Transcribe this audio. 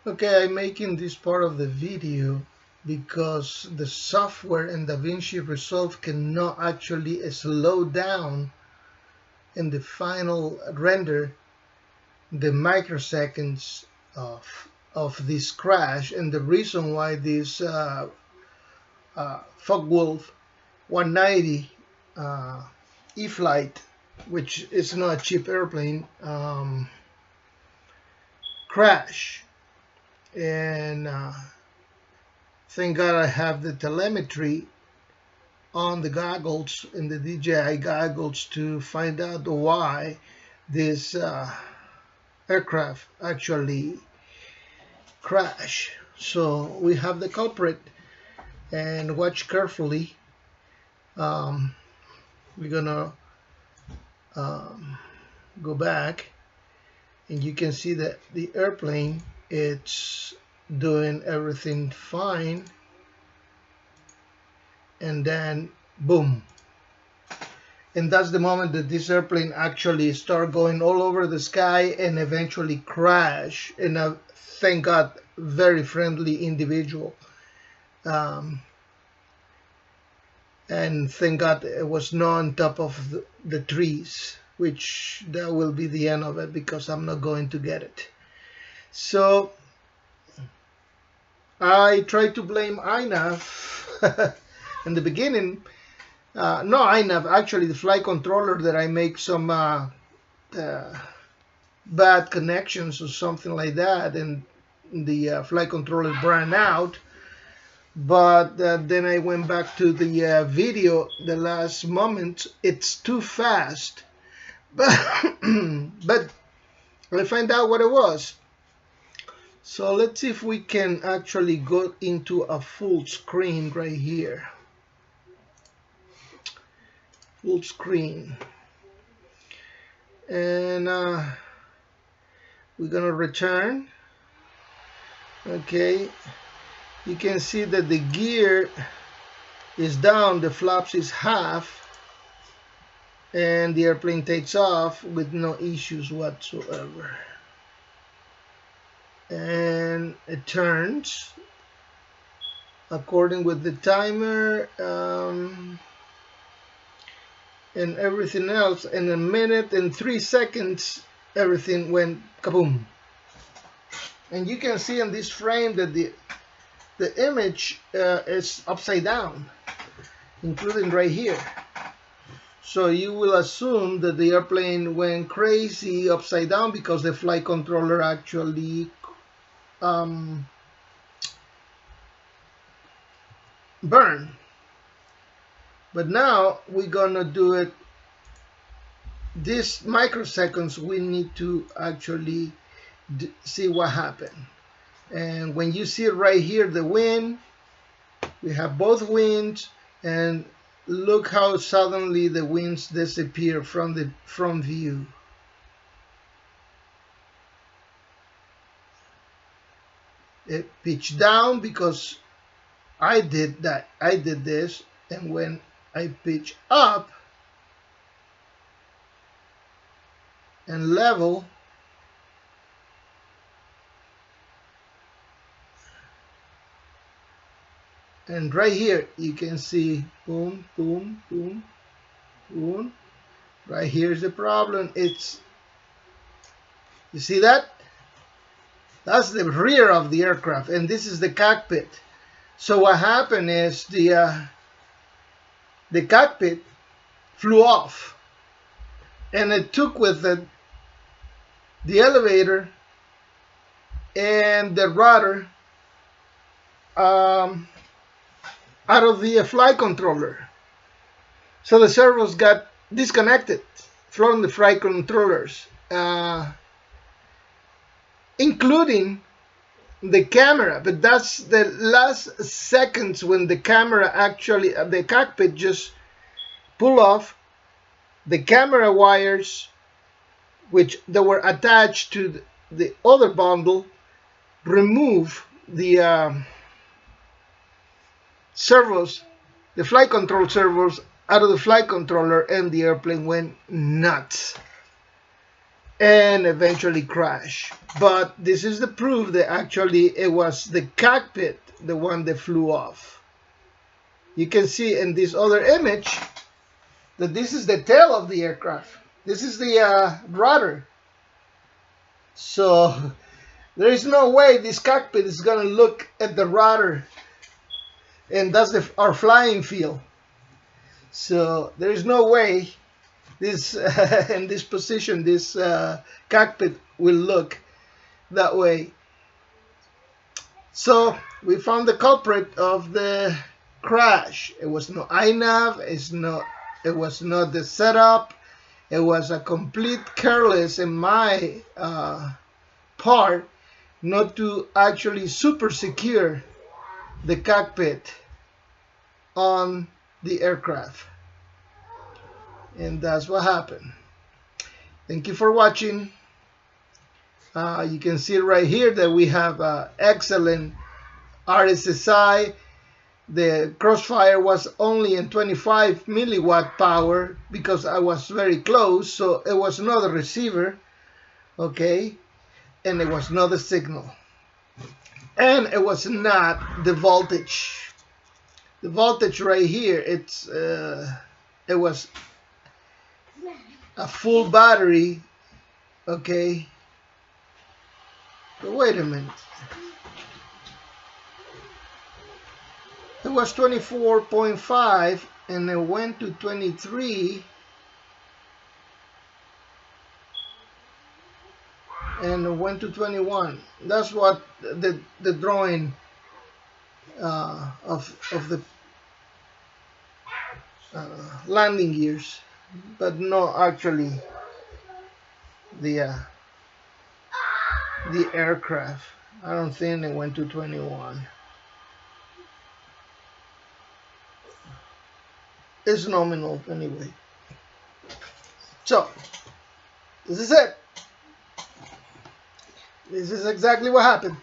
Okay, I'm making this part of the video because the software in DaVinci Resolve cannot actually slow down in the final render the microseconds of this crash, and the reason why this Fockwulf 190 E-flite, which is not a cheap airplane, crash. And thank God I have the telemetry on the goggles, in the DJI goggles, to find out why this aircraft actually crashed. So we have the culprit, and watch carefully. We're gonna go back, and you can see that the airplane, it's doing everything fine, and then boom. And that's the moment that this airplane actually start going all over the sky and eventually crash. And thank God, very friendly individual. And thank God it was not on top of the trees, which that will be the end of it because I'm not going to get it. So I tried to blame Inav in the beginning. No, Inav, actually the flight controller, that I make some bad connections or something like that, and the flight controller ran out. But then I went back to the video the last moment. It's too fast, but but I find out what it was. So let's see if we can actually go into a full screen right here. Full screen. And we're gonna return. Okay, you can see that the gear is down, the flaps is half, and the airplane takes off with no issues whatsoever. And it turns according with the timer and everything else. In a minute and 3 seconds, everything went kaboom. And you can see in this frame that the image is upside down, including right here. So you will assume that the airplane went crazy upside down because the flight controller actually burned. But now we're gonna do it. These microseconds, we need to actually see what happened. And when you see right here the wind, we have both winds, and look how suddenly the winds disappear from the front view. It pitched down because I did that. I did this, and when I pitch up and level, and right here you can see boom, boom, boom, boom. Right here's the problem. It's, you see that? That's the rear of the aircraft, and this is the cockpit. So what happened is the cockpit flew off, and it took with it the elevator and the rudder out of the flight controller. So the servos got disconnected from the flight controllers, including the camera. But that's the last seconds when the camera actually, the cockpit just pull off. The camera wires, which they were attached to the other bundle, remove the servos, the flight control servos, out of the flight controller, and the airplane went nuts. and eventually crash. But this is the proof that actually it was the cockpit, the one that flew off. You can see in this other image that this is the tail of the aircraft. This is the rudder. So there is no way this cockpit is going to look at the rudder, and that's our flying field. So there is no way this in this position this cockpit will look that way. So we found the culprit of the crash. It was no Inav. It was not the setup. It was a complete careless in my part not to actually super secure the cockpit on the aircraft. And that's what happened. Thank you for watching. You can see right here that we have excellent RSSI. The crossfire was only in 25 milliwatt power because I was very close, so it was not a receiver, okay, and it was not a signal, and it was not the voltage. The voltage right here, it was a full battery, okay. But wait a minute. It was 24.5 and it went to 23 and it went to 21. That's what the drawing of the landing gears, but no, actually the aircraft. I don't think it went to 21. It's nominal anyway. So this is it. This is exactly what happened.